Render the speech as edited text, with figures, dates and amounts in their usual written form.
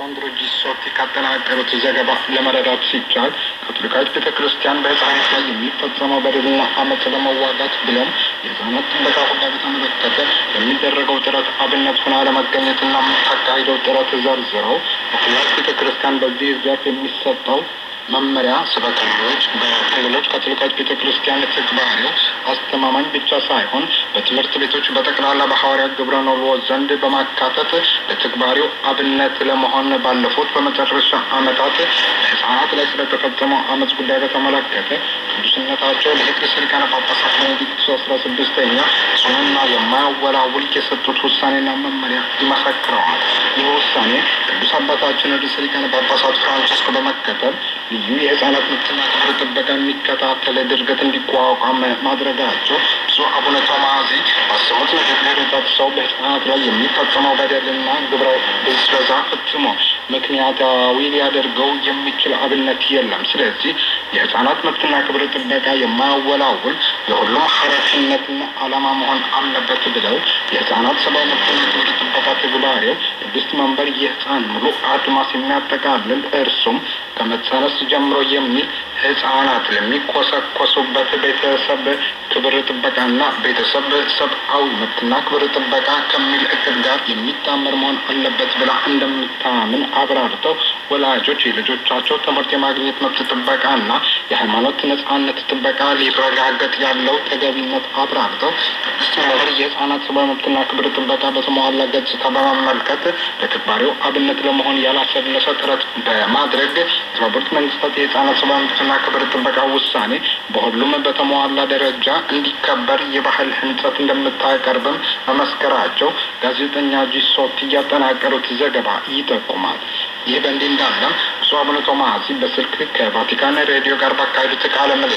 ሳንድሮ ጂሶቲ ካጠናቀሩት ዘገባ ለመረዳት ሲቻል ካቶሊካዊት ቤተክርስቲያን በሕፃናት ላይ የሚፈጸመው በደልና አመፅ ለመዋጋት ብሎም የሕፃናት ጥበቃ ጉዳይ በተመለከተ የሚደረገው ጥረት አብነት ሆና ለመገኘትና የምታካሂደው ጥረት ዘርዝረው ካቶሊካዊት ቤተክርስቲያን በዚህ ዘርፍ የሚሰጠው መመሪያ ስበከኞች በክልሎች ካቶሊካዊት ቤተክርስቲያን ተግባራዊ አስተማማኝ ብቻ ሳይሆን በትምህርት ቤቶች በጠቅላላ በሐዋርያት ግብረ ኖሎ ዘንድ በማካተት ለተግባሪው አብነት ለመሆን ባለፉት በመጨረሻ ዓመታት በሕፃናት ላይ ስለተፈጸመው አመፅ ጉዳይ በተመለከተ ቅዱስነታቸው ለሄድርስ ሊቃነ ጳጳሳት ቤኔዲክቱስ 16ኛ ጽኑና የማያወላውል የሰጡት ውሳኔና መመሪያ ይመሰክረዋል። ይህ ውሳኔ ቅዱስ አባታችን ርዕሰ ሊቃነ ጳጳሳት ፍራንቺስኮ በመከተል ልዩ የሕፃናት መብትና ክብር ጥበቃ የሚከታተል ድርገት እንዲቋቋም ማድረጋቸው ብፁዕ አቡነ ቶማዚ ባሰሙት ንግግር ጠቅሰው በሕፃናት ላይ የሚፈጸመው በደልና ግብረ ብዝበዛ ፈጽሞ ምክንያታዊ ሊያደርገው የሚችል አብነት የለም። ስለዚህ የሕፃናት መብትና ክብር ጥበቃ የማያወላውል የሁሉም ኃላፊነትና ዓላማ መሆን አለበት ብለው የሕፃናት ሰብአዊ መብትና ክብር ጥበቃ ተግባሪው ቅድስት መንበር የሕፃን ሙሉ አድማስ የሚያጠቃልል እርሱም ከመጸነስ ጀምሮ የሚል ሕፃናት ለሚኮሰኮሱበት ቤተሰብ ክብር ጥበቃና ቤተሰብ ሰብአዊ መብትና ክብር ጥበቃ ከሚል እቅድ ጋር የሚጣመር መሆን አለበት ብላ እንደምታምን አብራርተው ወላጆች የልጆቻቸው ትምህርት የማግኘት መብት ጥበቃና የሃይማኖት ነጻነት ጥበቃ ሊረጋገጥ ያለው ተገቢነት አብራርተው ቅድስት መንበር የሕፃናት ሰብአዊ መብትና ክብር ጥበቃ በተሟላ ገጽታ በመመልከት ለተግባሪው አብነት ለመሆን ያላሰለሰ ጥረት በማድረግ የተባበሩት መንግስታት የሕፃናት ሰብአዊ መብትና ክብር ጥበቃ ውሳኔ በሁሉም በተሟላ ደረጃ እንዲከበር የባህል ህንጸት እንደምታቀርብም መመስከራቸው ጋዜጠኛ ጂሶቲ ያጠናቀሩት ዘገባ ይጠቁማል። ይህ በእንዲህ እንዳለም ብፁዕ አቡነ ቶማሲ በስልክ ከቫቲካን ሬዲዮ ጋር ባካሄዱት ቃለ ምልልስ